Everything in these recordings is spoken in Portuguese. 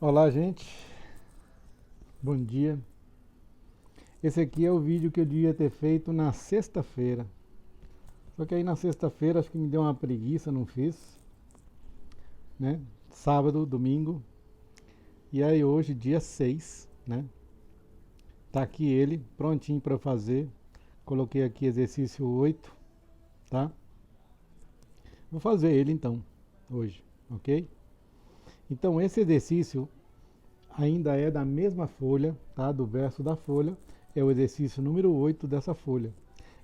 Olá, gente. Bom dia. Esse aqui é o vídeo que eu devia ter feito na sexta-feira. Só que aí na sexta-feira acho que me deu uma preguiça, não fiz, né? Sábado, domingo. E aí hoje, dia 6, né? Tá aqui ele, prontinho para fazer. Coloquei aqui exercício 8, tá? Vou fazer ele então, hoje, ok? Então esse exercício ainda é da mesma folha, tá? Do verso da folha, é o exercício número 8 dessa folha.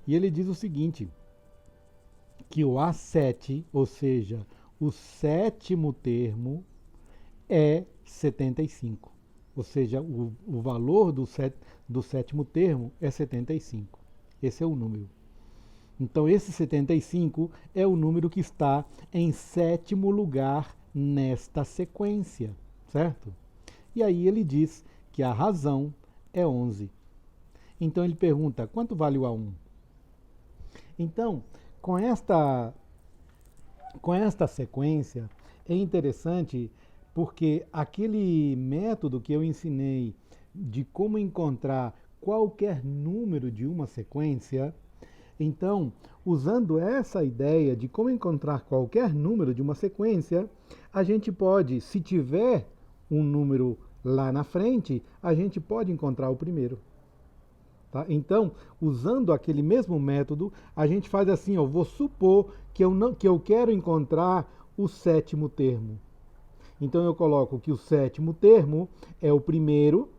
E ele diz o seguinte, que o A7, ou seja, o sétimo termo, é 75. Ou seja, o valor do sétimo termo é 75. Esse é o número. Então, esse 75 é o número que está em sétimo lugar nesta sequência, certo? E aí ele diz que a razão é 11. Então ele pergunta, quanto vale o A1? Então, com esta sequência, é interessante porque aquele método que eu ensinei de como encontrar qualquer número de uma sequência, então, usando essa ideia de como encontrar qualquer número de uma sequência, a gente pode, se tiver um número lá na frente, a gente pode encontrar o primeiro. Tá? Então, usando aquele mesmo método, a gente faz assim, ó, vou supor que eu quero encontrar o sétimo termo. Então eu coloco que o sétimo termo é o primeiro,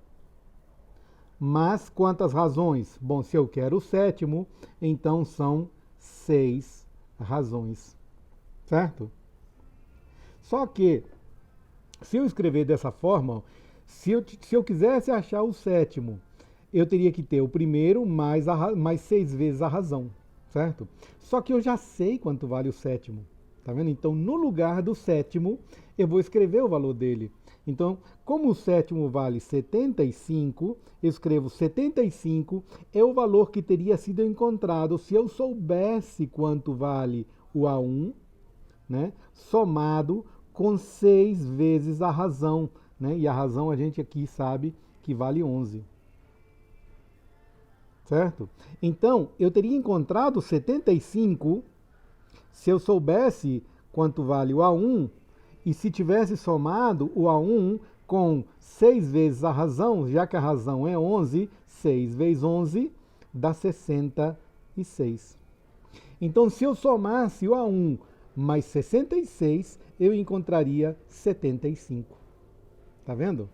mas quantas razões? Bom, se eu quero o sétimo, então são 6 razões, certo? Só que, se eu escrever dessa forma, se eu quisesse achar o sétimo, eu teria que ter o primeiro mais 6 vezes a razão, certo? Só que eu já sei quanto vale o sétimo, tá vendo? Então, no lugar do sétimo, eu vou escrever o valor dele. Então, como o sétimo vale 75, eu escrevo 75 é o valor que teria sido encontrado se eu soubesse quanto vale o A1, né? Somado com 6 vezes a razão, né? E a razão a gente aqui sabe que vale 11. Certo? Então, eu teria encontrado 75 se eu soubesse quanto vale o A1 e se tivesse somado o A1 com 6 vezes a razão, já que a razão é 11, 6 vezes 11 dá 66. Então, se eu somasse o A1 mais 66, eu encontraria 75. Tá vendo?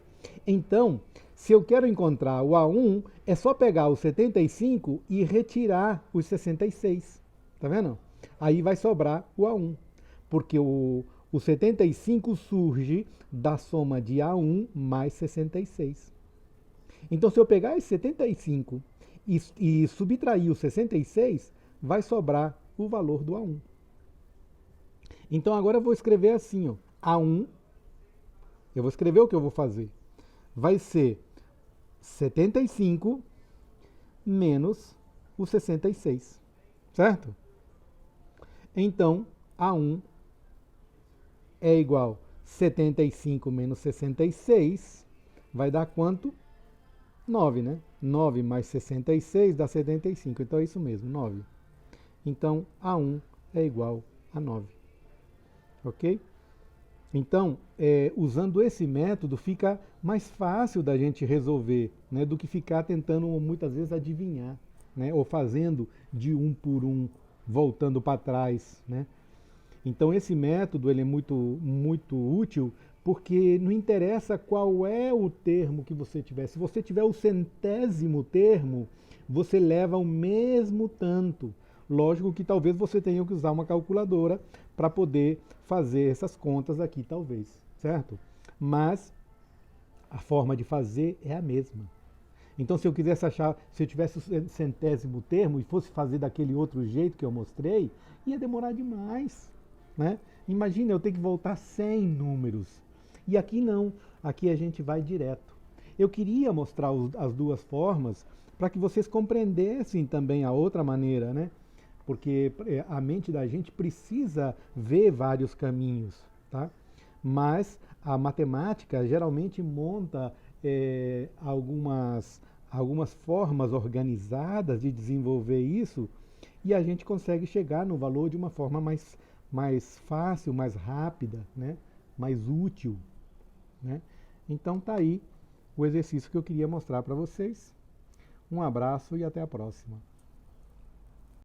Então, se eu quero encontrar o A1, é só pegar o 75 e retirar os 66. Tá vendo? Aí vai sobrar o A1. Porque o 75 surge da soma de A1 mais 66. Então, se eu pegar esse 75 e subtrair o 66, vai sobrar o valor do A1. Então, agora eu vou escrever assim, ó, A1. Eu vou escrever o que eu vou fazer. Vai ser 75 menos o 66, certo? Então, A1 é igual a 75 menos 66, vai dar quanto? 9, né? 9 mais 66 dá 75, então é isso mesmo, 9. Então, A1 é igual a 9, ok? Então, usando esse método, fica mais fácil da gente resolver, né, do que ficar tentando muitas vezes adivinhar, né, ou fazendo de um por um, voltando para trás, né? Então, esse método ele é muito útil porque não interessa qual é o termo que você tiver. Se você tiver o centésimo termo, você leva o mesmo tanto. Lógico que talvez você tenha que usar uma calculadora para poder fazer essas contas aqui, talvez, certo? Mas a forma de fazer é a mesma. Então, se eu quisesse achar, se eu tivesse o centésimo termo e fosse fazer daquele outro jeito que eu mostrei, ia demorar demais, né? Imagina eu ter que voltar 100 números. E aqui não, aqui a gente vai direto. Eu queria mostrar as duas formas para que vocês compreendessem também a outra maneira, né? Porque a mente da gente precisa ver vários caminhos, tá? Mas a matemática geralmente monta algumas formas organizadas de desenvolver isso e a gente consegue chegar no valor de uma forma mais fácil, mais rápida, né? Mais útil, né? Então tá aí o exercício que eu queria mostrar para vocês. Um abraço e até a próxima.